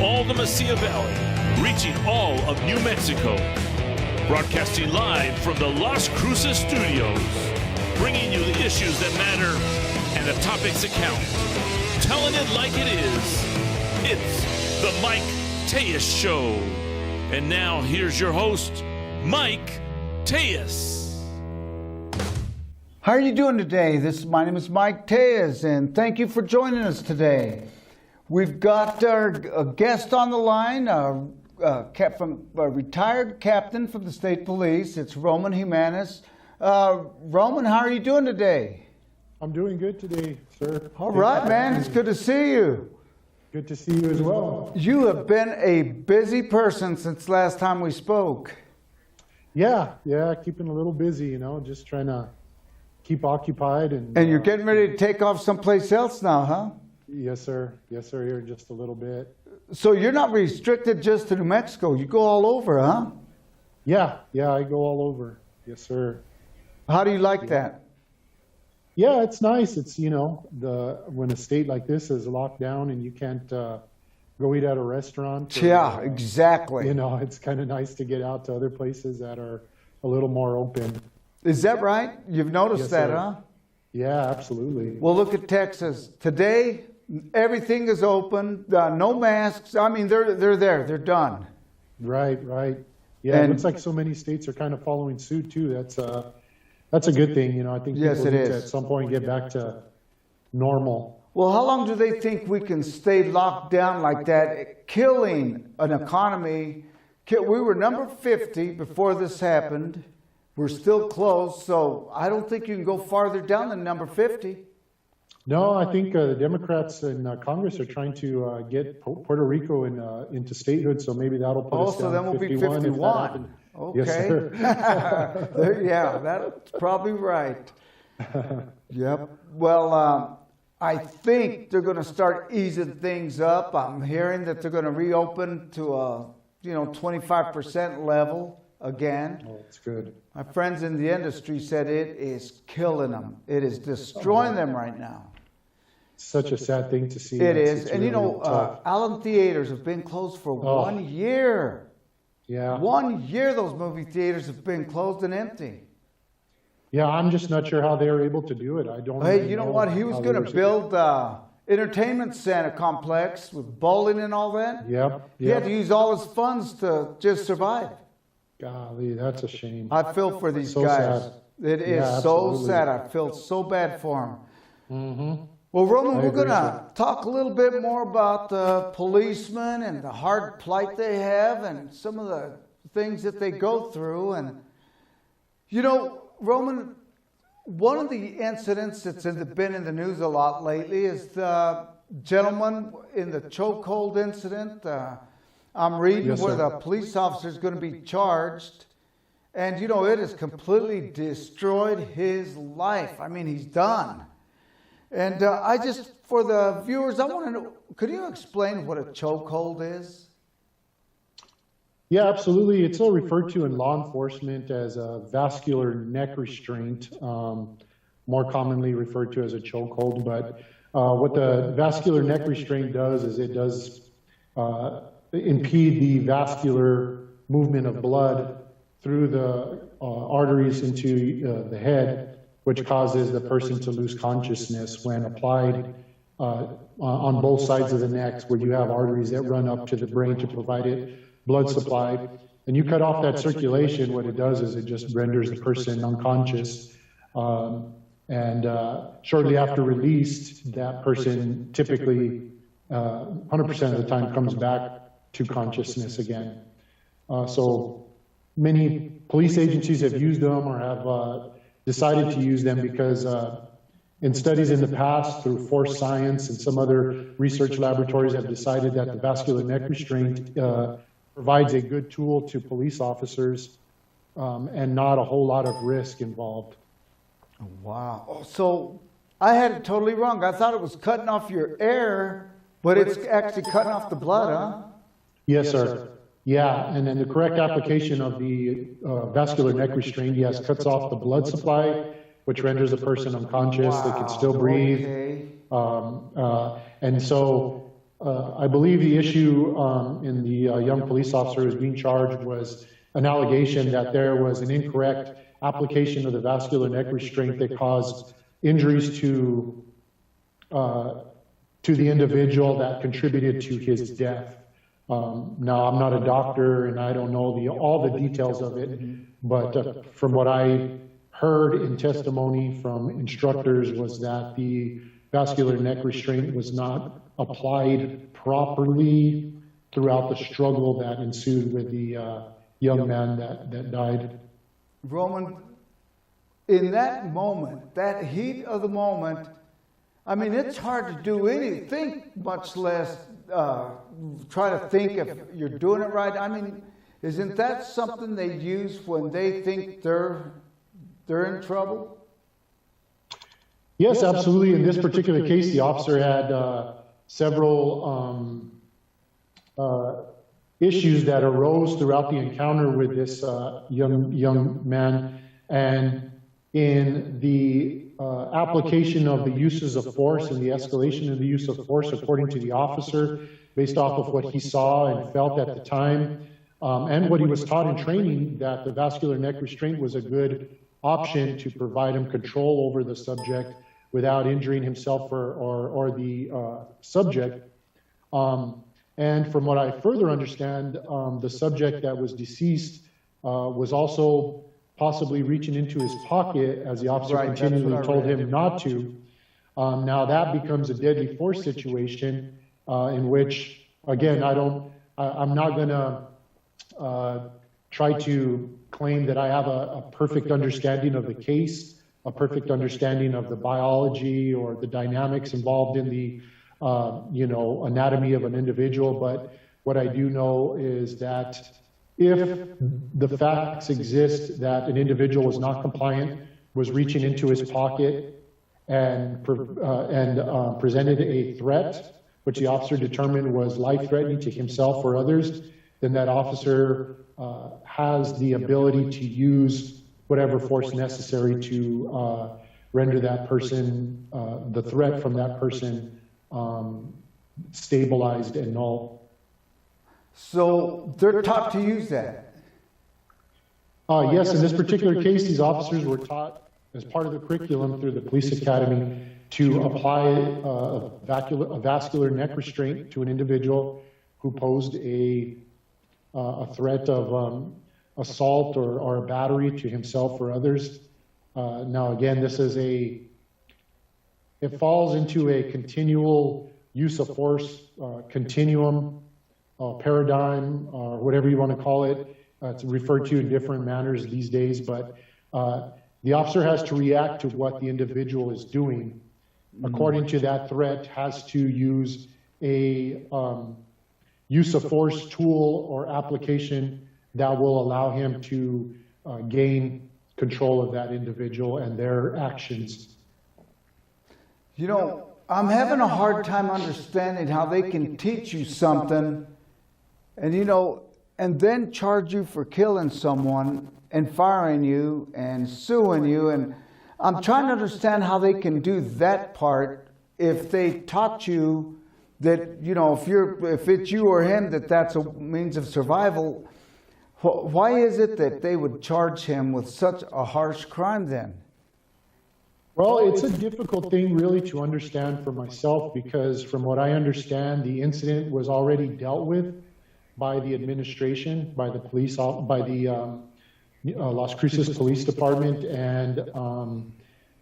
all the Mesilla Valley, reaching all of New Mexico. Broadcasting live from the Las Cruces studios, bringing you the issues that matter and the topics that count. Telling it like it is. It's the Mike Tellez Show. And now here's your host, Mike Tellez. How are you doing today? My name is Mike Tellez, and thank you for joining us today. We've got our guest on the line, a retired captain from the state police. It's Roman Jimenez. Roman, how are you doing today? I'm doing good today, sir. All right, man. It's good to see you. Good to see you as well. You have been a busy person since last time we spoke. Yeah, keeping a little busy, just trying to keep occupied. And you're getting ready to take off someplace else now, huh? Yes, sir. Here in just a little bit. So you're not restricted just to New Mexico. You go all over, huh? Yeah, I go all over. Yes, sir. How do you like that? Yeah, it's nice. It's, when a state like this is locked down and you can't go eat at a restaurant. Or, exactly. It's kind of nice to get out to other places that are a little more open. Is that right? You've noticed that, sir. Huh? Yeah, absolutely. Well, look at Texas. Today, everything is open. No masks. I mean, they're there. They're done. Right. Yeah, it looks like so many states are kind of following suit, too. That's a good thing. I think people need to at some point get back to normal. Well, how long do they think we can stay locked down like that, killing an economy? We were number 50 before this happened. We're still close, so I don't think you can go farther down than number 50. No, I think the Democrats in Congress are trying to get Puerto Rico into statehood, so maybe that'll put us down so then we'll 51 be 51. Okay. Yes, sir. Yeah, that's probably right. Yep. Well, I think they're going to start easing things up. I'm hearing that they're going to reopen to a 25% level again. Oh, that's good. My friends in the industry said it is killing them. It is destroying them right now. Such a sad thing to see. It is. And really Allen theaters have been closed for 1 year. Yeah. 1 year those movie theaters have been closed and empty. Yeah, I'm just not sure how they were able to do it. I don't. Hey, you know what? He was going to build entertainment center complex with bowling and all that. Yep. He had to use all his funds to just survive. Golly, that's a shame. I feel for these guys. Sad. It is so sad. I feel so bad for them. Mm-hmm. Well, Roman, we're going to talk a little bit more about the policemen and the hard plight they have and some of the things that they go through. And, Roman, one of the incidents that's been in the news a lot lately is the gentleman in the chokehold incident. I'm reading where the police officer is going to be charged. And, it has completely destroyed his life. I mean, he's done. And for the viewers, I want to know, could you explain what a chokehold is? Yeah, absolutely. It's referred to in law enforcement as a vascular neck restraint, more commonly referred to as a chokehold. But what the vascular neck restraint does is it does impede the vascular movement of blood through the arteries into the head, which causes the person to lose consciousness when applied on both sides of the neck, where you have arteries that run up to the brain to provide it blood supply. And you cut off that circulation, what it does is it just renders the person unconscious. And shortly after released, that person typically 100% of the time comes back to consciousness again. So many police agencies have used them or have decided to use them because in studies in the past through Force Science and some other research laboratories have decided that the vascular neck restraint provides a good tool to police officers and not a whole lot of risk involved. Wow. So I had it totally wrong. I thought it was cutting off your air, but it's actually cutting off the blood, huh? Yes, sir. Yeah, and then the correct application of the vascular neck restraint, yes, cuts off the blood supply, which renders the person unconscious. They can still breathe. Okay. And so I believe the issue in the young police officer who was being charged was an allegation that there was an incorrect application of the vascular neck restraint that caused injuries to the individual that contributed to his death. Now, I'm not a doctor and I don't know all the details of it, but from what I heard in testimony from instructors was that the vascular neck restraint was not applied properly throughout the struggle that ensued with the young man that died. Roman, in that moment, that heat of the moment, I mean, it's hard to do anything, much less try to think if you're doing it right. I mean, isn't that something they use when they think they're in trouble? Yes, absolutely. In this particular case, the officer had several issues that arose throughout the encounter with this young man, and in the application of the uses of force and the escalation of the use of force according to the officer, based off of what he saw and felt at the time, and what he was taught in training, that the vascular neck restraint was a good option to provide him control over the subject without injuring himself or the subject. And from what I further understand, the subject that was deceased was also possibly reaching into his pocket as the officer continually told him not to. Now that becomes a deadly force situation in which, again, I'm not gonna try to claim that I have a perfect understanding of the case, a perfect understanding of the biology or the dynamics involved in the anatomy of an individual. But what I do know is that if the facts exist that an individual was not compliant, was reaching into his pocket and presented a threat, which the officer determined was life-threatening to himself or others, then that officer has the ability to use whatever force necessary to render that person, the threat from that person, stabilized and null. So they're taught to use that? Yes, in this particular case, these officers were taught as part of the curriculum through the police academy to apply a vascular neck restraint to an individual who posed a threat of assault or a battery to himself or others. Now, again, it falls into a continual use of force continuum, paradigm, or whatever you want to call it. It's referred to in different manners these days, but the officer has to react to what the individual is doing. According to that threat, has to use a use of force tool or application that will allow him to gain control of that individual and their actions. You know, I'm having a hard time understanding how they can teach you something and then charge you for killing someone and firing you and suing you. And I'm trying to understand how they can do that part if they taught you that, if it's you or him, that's a means of survival. Why is it that they would charge him with such a harsh crime then? Well, it's a difficult thing really to understand for myself, because from what I understand, the incident was already dealt with by the administration, by the police, by the Las Cruces Police Department and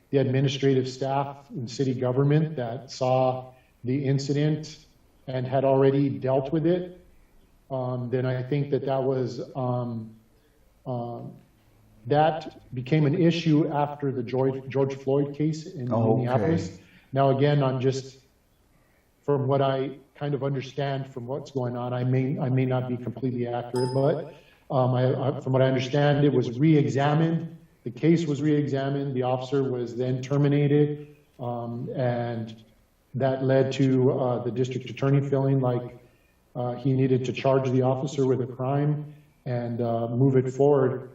the administrative staff in city government that saw the incident and had already dealt with it. Then I think that was that became an issue after the George Floyd case in Minneapolis. Now, again, I'm just, from what I kind of understand from what's going on, I may not be completely accurate, but from what I understand, it was re-examined. The case was re-examined. The officer was then terminated, and that led to the district attorney feeling like he needed to charge the officer with a crime and move it forward.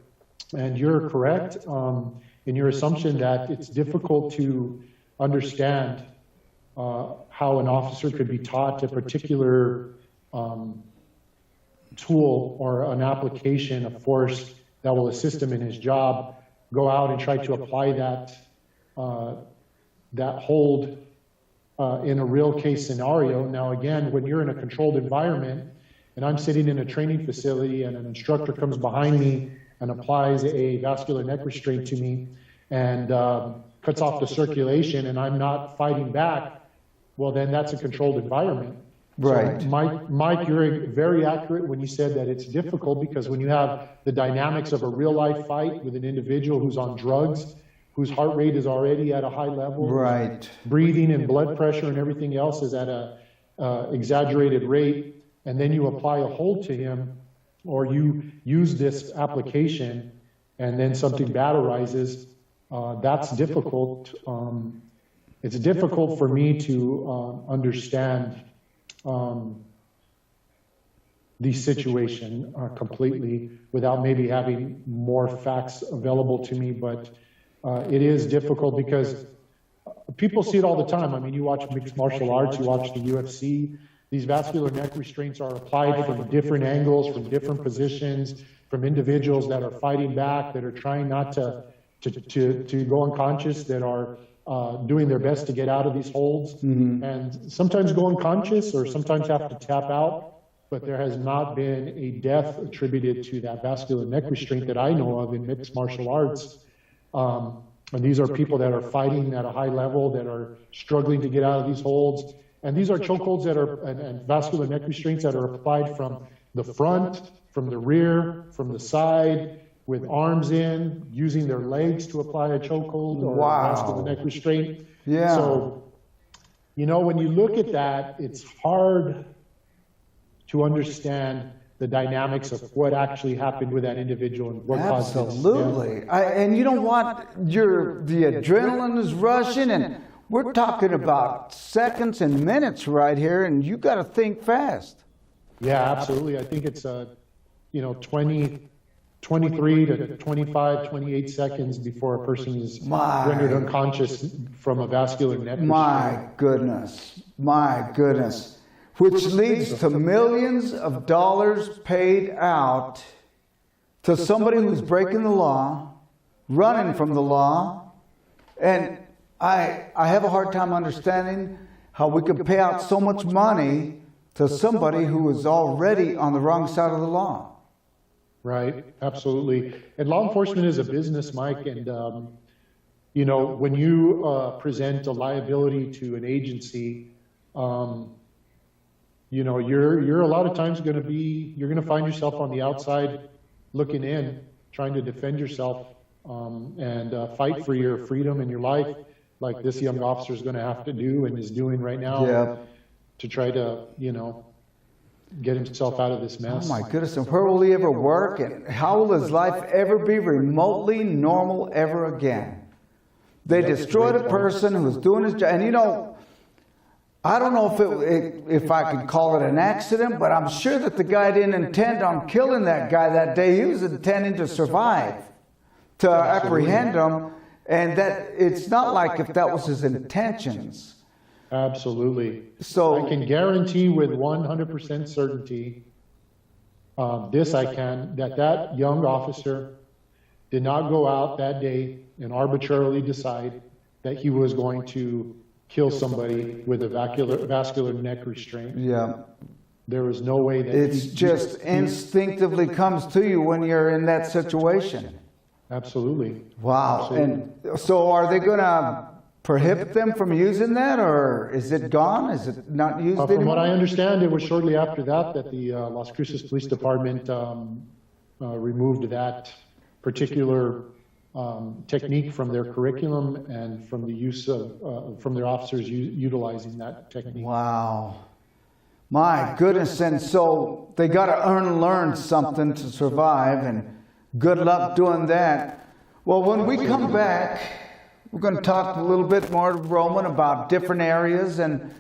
And you're correct in your assumption that it's difficult to understand how an officer could be taught a particular tool or an application of force that will assist him in his job, go out and try to apply that hold in a real case scenario. Now, again, when you're in a controlled environment and I'm sitting in a training facility and an instructor comes behind me and applies a vascular neck restraint to me and cuts off the circulation and I'm not fighting back, well, then that's a controlled environment. Right. So Mike, you're very accurate when you said that it's difficult because when you have the dynamics of a real life fight with an individual who's on drugs, whose heart rate is already at a high level, Right. breathing and blood pressure and everything else is at a exaggerated rate, and then you apply a hold to him, or you use this application, and then something bad arises, that's difficult. It's difficult for me to understand the situation completely without maybe having more facts available to me, but it is difficult because people see it all the time. I mean, you watch mixed martial arts, you watch the UFC, these vascular neck restraints are applied from different angles, from different positions, from individuals that are fighting back, that are trying not to go unconscious, that are doing their best to get out of these holds, and sometimes go unconscious or sometimes have to tap out, but there has not been a death attributed to that vascular neck restraint that I know of in mixed martial arts. And these are people that are fighting at a high level, that are struggling to get out of these holds. And these are chokeholds that are, and vascular neck restraints that are applied from the front, from the rear, from the side, with arms in, using their legs to apply a chokehold or a vascular neck restraint. Yeah. So, you know, when you look at that, it's hard to understand the dynamics of what actually happened with that individual and what caused this. Absolutely. And you know what? The adrenaline is rushing, and we're talking about seconds and minutes right here, and you got to think fast. Yeah, absolutely. I think it's 23 to 25, 28 seconds before a person is rendered unconscious from a vascular neck restraint. My goodness. Which leads to millions of dollars paid out to somebody who's breaking the law, running from the law. And I have a hard time understanding how we could pay out so much money to somebody who is already on the wrong side of the law. Right, absolutely. And law enforcement is a business, Mike, and when you present a liability to an agency, you're a lot of times you're going to find yourself on the outside looking in, trying to defend yourself and fight for your freedom and your life, like this young officer is going to have to do and is doing right now to try to, get himself out of this mess. Oh my goodness, and where will he ever work? And how will his life ever be remotely normal ever again? They destroyed a person who was doing his job. And I don't know if I could call it an accident, but I'm sure that the guy didn't intend on killing that guy that day. He was intending to survive, to apprehend him, and that it's not like if that was his intentions. Absolutely. So I can guarantee with 100% certainty, that young officer did not go out that day and arbitrarily decide that he was going to kill somebody with a vascular neck restraint. Yeah. There was no way that it's just instinctively comes to you when you're in that situation. Absolutely. Wow. Absolutely. And so are they going to prohibit them from using that, or is it gone? Is it not used anymore? From what I understand, it was shortly after that the Las Cruces Police Department removed that particular technique from their curriculum and from the use of from their officers utilizing that technique. Wow. My goodness. And so they got to learn something to survive, and good luck doing that. Well, when we come back, we're going to talk a little bit more to Roman about different areas and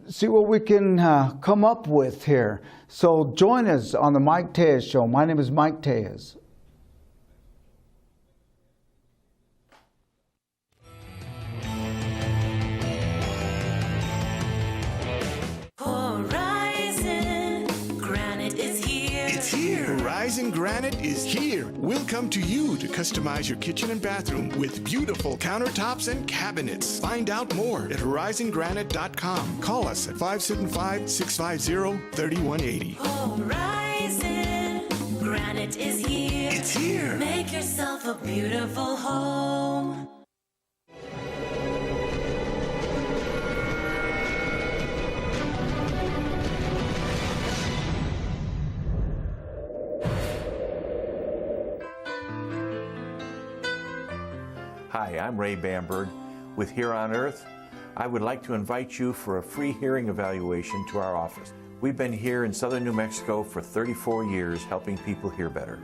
see what we can come up with here. So join us on the Mike Tellez Show. My name is Mike Tellez. Horizon Granite is here. We'll come to you to customize your kitchen and bathroom with beautiful countertops and cabinets. Find out more at horizongranite.com. Call us at 575-650-3180. Horizon Granite is here. It's here. Make yourself a beautiful home. Hi, I'm Ray Bamberg with Here on Earth. I would like to invite you for a free hearing evaluation to our office. We've been here in southern New Mexico for 34 years helping people hear better.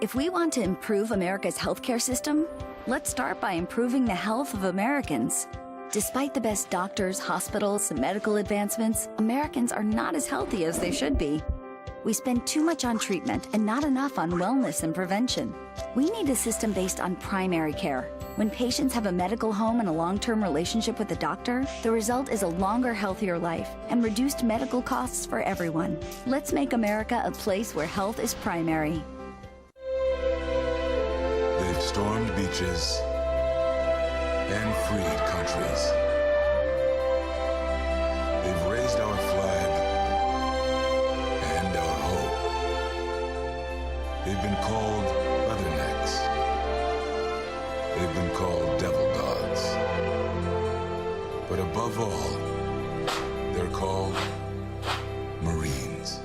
If we want to improve America's healthcare system, let's start by improving the health of Americans. Despite the best doctors, hospitals, and medical advancements, Americans are not as healthy as they should be. We spend too much on treatment and not enough on wellness and prevention. We need a system based on primary care. When patients have a medical home and a long-term relationship with a doctor, the result is a longer, healthier life and reduced medical costs for everyone. Let's make America a place where health is primary. They've stormed beaches and freed countries. They've raised our flag and our hope. They've been called leathernecks. They've been called devil dogs. But above all, they're called Marines.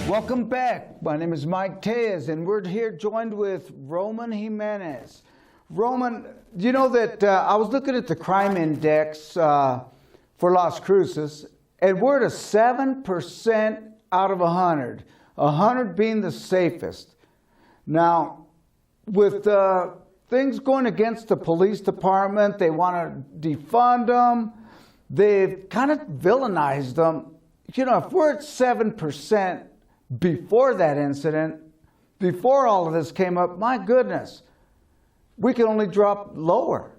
Welcome back. My name is Mike Tellez, and we're here joined with Roman Jimenez. Roman, you know that I was looking at the crime index for Las Cruces, and we're at a 7% out of 100, 100 being the safest. Now, with things going against the police department, they want to defund them, they've kind of villainized them. You know, if we're at 7%, before that incident, before all of this came up, my goodness, we can only drop lower.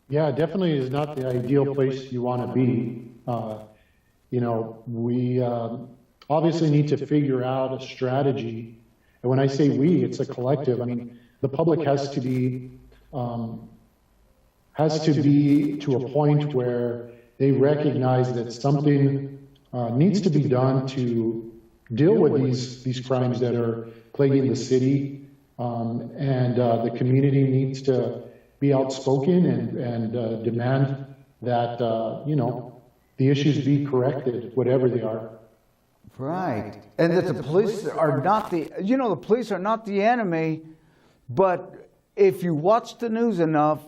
Yeah, definitely is not the ideal place you want to be. You know, we obviously need to figure out a strategy. And when I say we, it's a collective. I mean, the public has to be to a point where they recognize that something needs to be done to deal with these crimes that are plaguing the city, and the community needs to be outspoken and demand that you know, the issues be corrected, whatever they are. Right, and that the police are not the, you know, the police are not the enemy, but if you watch the news enough,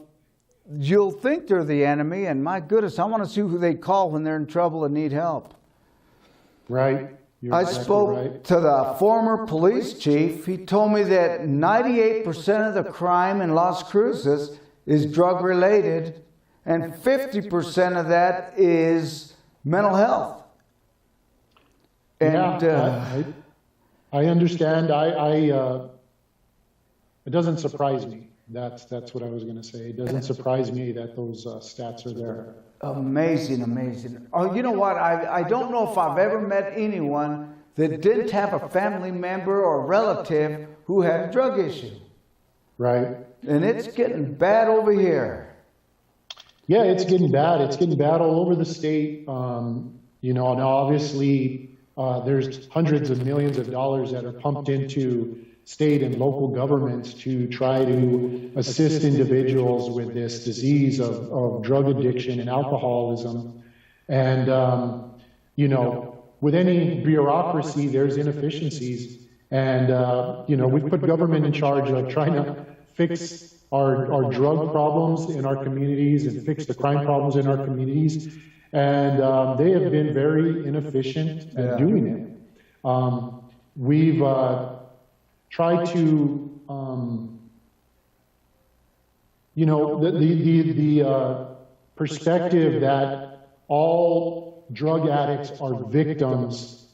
you'll think they're the enemy, and my goodness, I want to see who they call when they're in trouble and need help. Right. You're I exactly spoke right. to the former police chief. He told me that 98% of the crime in Las Cruces is drug related, and 50% of that is mental health. And Yeah, I understand. It doesn't surprise me. That's what I was going to say. It doesn't surprise me that those stats are there. amazing, amazing. Oh, you know what? I don't know if I've ever met anyone that didn't have a family member or relative who had a drug issue. Right. And it's getting bad over here. Yeah, it's getting bad. It's getting bad all over the state. You know, now obviously there's hundreds of millions of dollars that are pumped into state and local governments to try to assist individuals with this disease of drug addiction and alcoholism. And, you know, with any bureaucracy, there's inefficiencies. And, you know, we've put government in charge of trying to fix our drug problems in our communities and fix the crime problems in our communities. And they have been very inefficient at doing it. We've tried to, you know, the perspective that all drug addicts are victims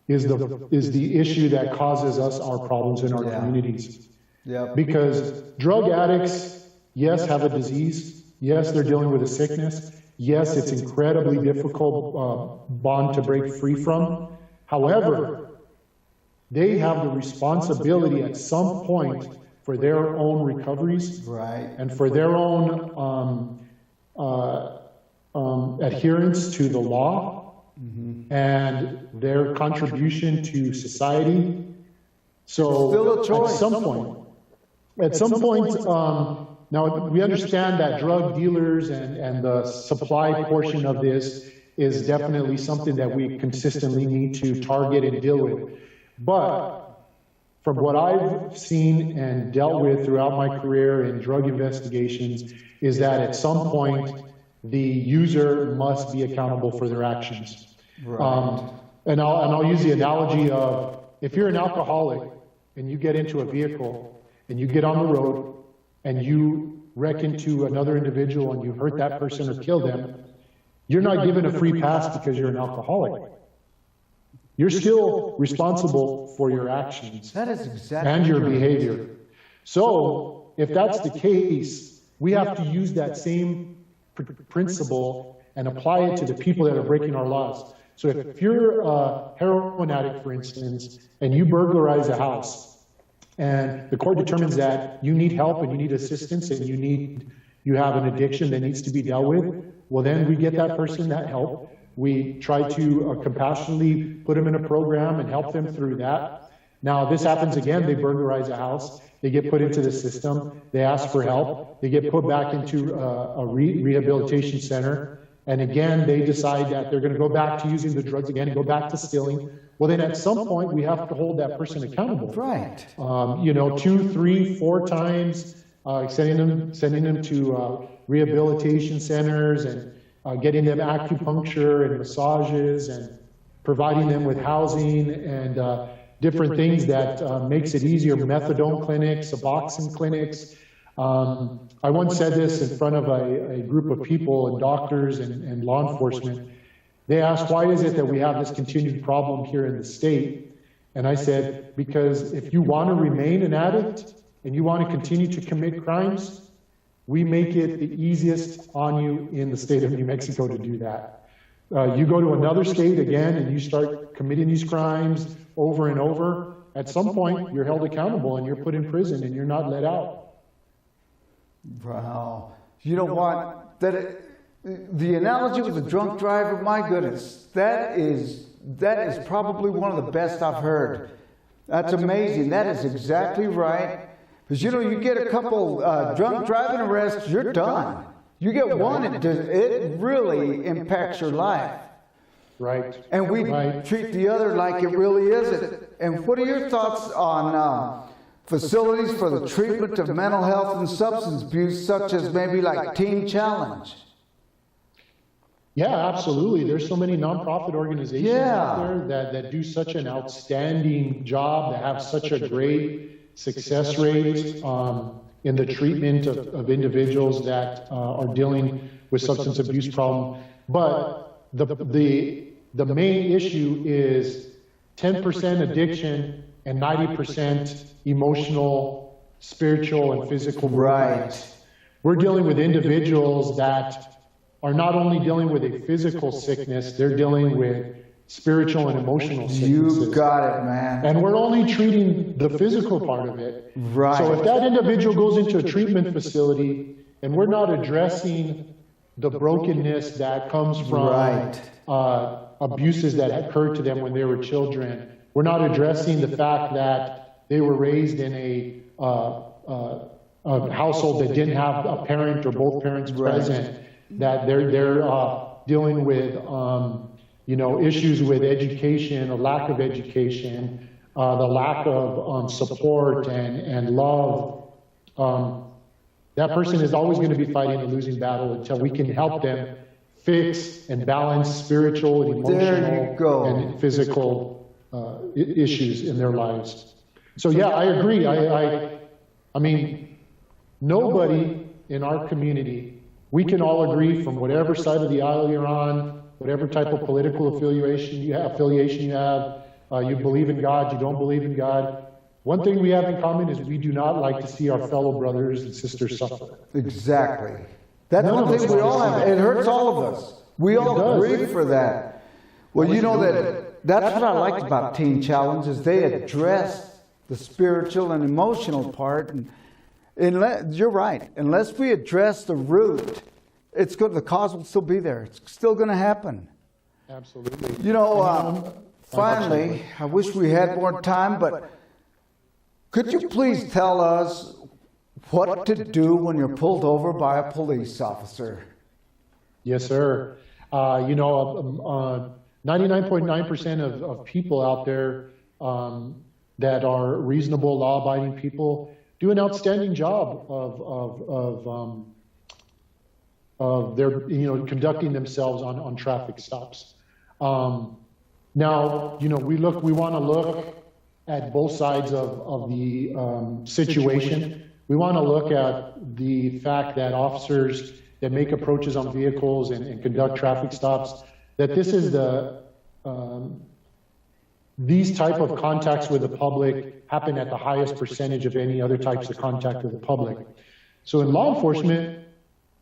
is the issue that causes us our problems in our communities. Because drug addicts, yes, have a disease. Yes, they're dealing with a sickness. Yes, it's incredibly difficult bond to break free from. However, they have the responsibility at some point for their own recoveries and for their own adherence to the law and their contribution to society. So still a choice. At some point, now we understand that drug dealers and the supply portion of this is definitely something that we consistently need to target and deal with. But from what I've seen and dealt with throughout my career in drug investigations is that at some point, the user must be accountable for their actions. And I'll use the analogy of, if you're an alcoholic and you get into a vehicle and you get on the road and you wreck into another individual and you hurt that person or kill them, you're not given a free pass because you're an alcoholic. You're still responsible for your actions and your behavior. So if that's the case, we have to use that same principle and apply it to the people that are breaking our laws. So if you're a heroin addict, for instance, and you burglarize a house, and the court determines that you need help and you need assistance and you have an addiction that needs to be dealt with, well, then we get that person that help. We try to compassionately put them in a program and help them through that. Now, this happens again, they burglarize a house, they get put into the system, they ask for help, they get put back into a rehabilitation center, and again, they decide that they're gonna go back to using the drugs again and go back to stealing. Well, then at some point, we have to hold that person accountable. Right. 2, 3, 4 times, sending them to rehabilitation centers and getting them acupuncture and massages and providing them with housing and different things that makes it easier, methadone clinics, Suboxone clinics. I once said this in front of a group of people and doctors and law enforcement. They asked, why is it that we have this continued problem here in the state? And I said, because if you want to remain an addict and you want to continue to commit crimes, we make it the easiest on you in the state of New Mexico to do that. You go to another state again and you start committing these crimes over and over, at some point you're held accountable and you're put in prison and you're not let out. Wow. You know what? The analogy with the drunk driver, my goodness, that is probably one of the best I've heard. That's amazing. That is exactly right. Because, you get a couple drunk driving arrests, you're done. You get one, it really impacts your life. Right. And we treat the other like it really isn't. And what are your thoughts on facilities for the treatment of mental health and substance abuse, such as maybe like Teen Challenge? Yeah, absolutely. There's so many nonprofit organizations out there that do such an outstanding job, that have such a great success rate in the treatment of individuals that are dealing with substance abuse problem. But the main issue is 10% addiction and 90% emotional, spiritual, and physical. Right. We're dealing with individuals that are not only dealing with a physical sickness, they're dealing with spiritual and emotional sicknesses. You got it, man. And we're only treating the physical part of it. Right. So if that individual goes into a treatment facility and we're not addressing the brokenness that comes from abuses that occurred to them when they were children, we're not addressing the fact that they were raised in a household that didn't have a parent or both parents present, that they're dealing with issues with education, a lack of education, the lack of support and love. That person is always going to be fighting a losing battle until we can help them fix and balance spiritual and emotional and physical issues in their lives. So yeah, I agree. I mean, nobody in our community we can all agree from whatever side of the aisle you're on, whatever type of political affiliation you have, you believe in God, you don't believe in God. One thing we have in common is we do not like to see our fellow brothers and sisters suffer. Exactly. That's one thing we all have. It hurts all of us. We all agree for that. Well, you know that's what I liked about Teen Challenge is they address the spiritual and emotional part. And you're right. Unless we address the root, the cause will still be there. It's still going to happen. Absolutely. You know, finally, I wish we had more time, but could you please tell us what to do when you're pulled over by a police officer? Yes, sir. 99.9% of people out there that are reasonable, law-abiding people do an outstanding job of their, conducting themselves on traffic stops. Now, we want to look at both sides of the situation. We want to look at the fact that officers that make approaches on vehicles and conduct traffic stops, that this is these type of contacts with the public happen at the highest percentage of any other types of contact with the public. So in law enforcement,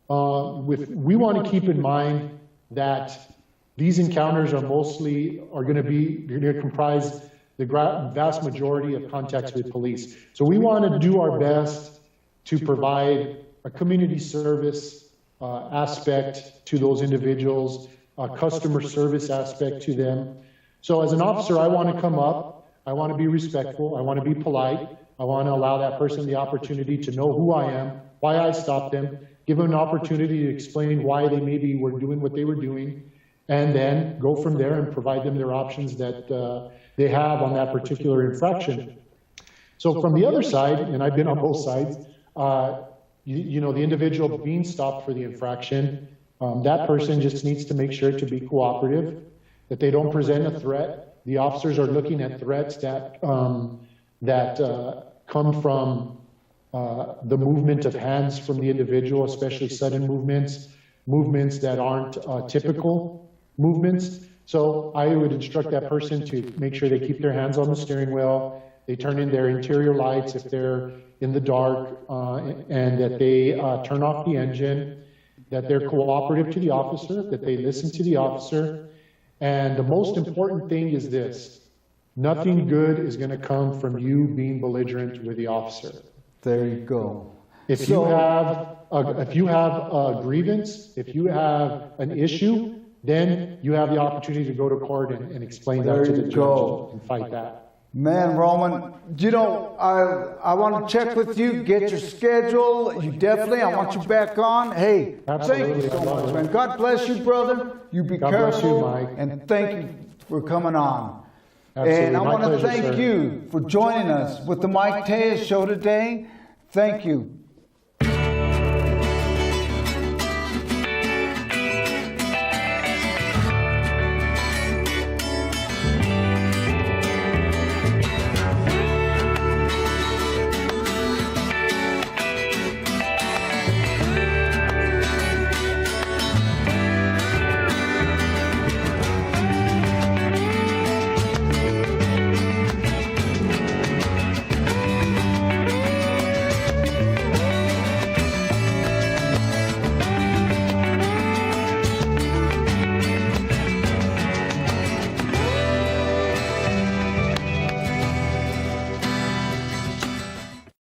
we want to keep in mind that these encounters are going to comprise the vast majority of contacts with police. So we want to do our best to provide a community service aspect to those individuals, a customer service aspect to them. So as an officer, I want to come up, I want to be respectful, I want to be polite, I want to allow that person the opportunity to know who I am, why I stopped them, give them an opportunity to explain why they maybe were doing what they were doing, and then go from there and provide them their options that they have on that particular infraction. So from the other side, and I've been on both sides, the individual being stopped for the infraction, that person just needs to make sure to be cooperative, that they don't present a threat. The officers are looking at threats that come from the movement of hands from the individual, especially sudden movements that aren't typical movements. So I would instruct that person to make sure they keep their hands on the steering wheel, they turn in their interior lights if they're in the dark, and that they turn off the engine, that they're cooperative to the officer, that they listen to the officer. And the most important thing is this: nothing good is going to come from you being belligerent with the officer. There you go. If you have a grievance, if you have an issue, then you have the opportunity to go to court and explain that to the judge and fight that. Man, Roman, I want to check with you, get your schedule. I want you back on. Hey, absolutely. Thank you so much, man. God bless you, brother. You be careful. God bless you, Mike. And thank you for coming on. Absolutely. And I want to pleasure, thank sir. you for joining us with the Mike Tellez Show today. Thank you.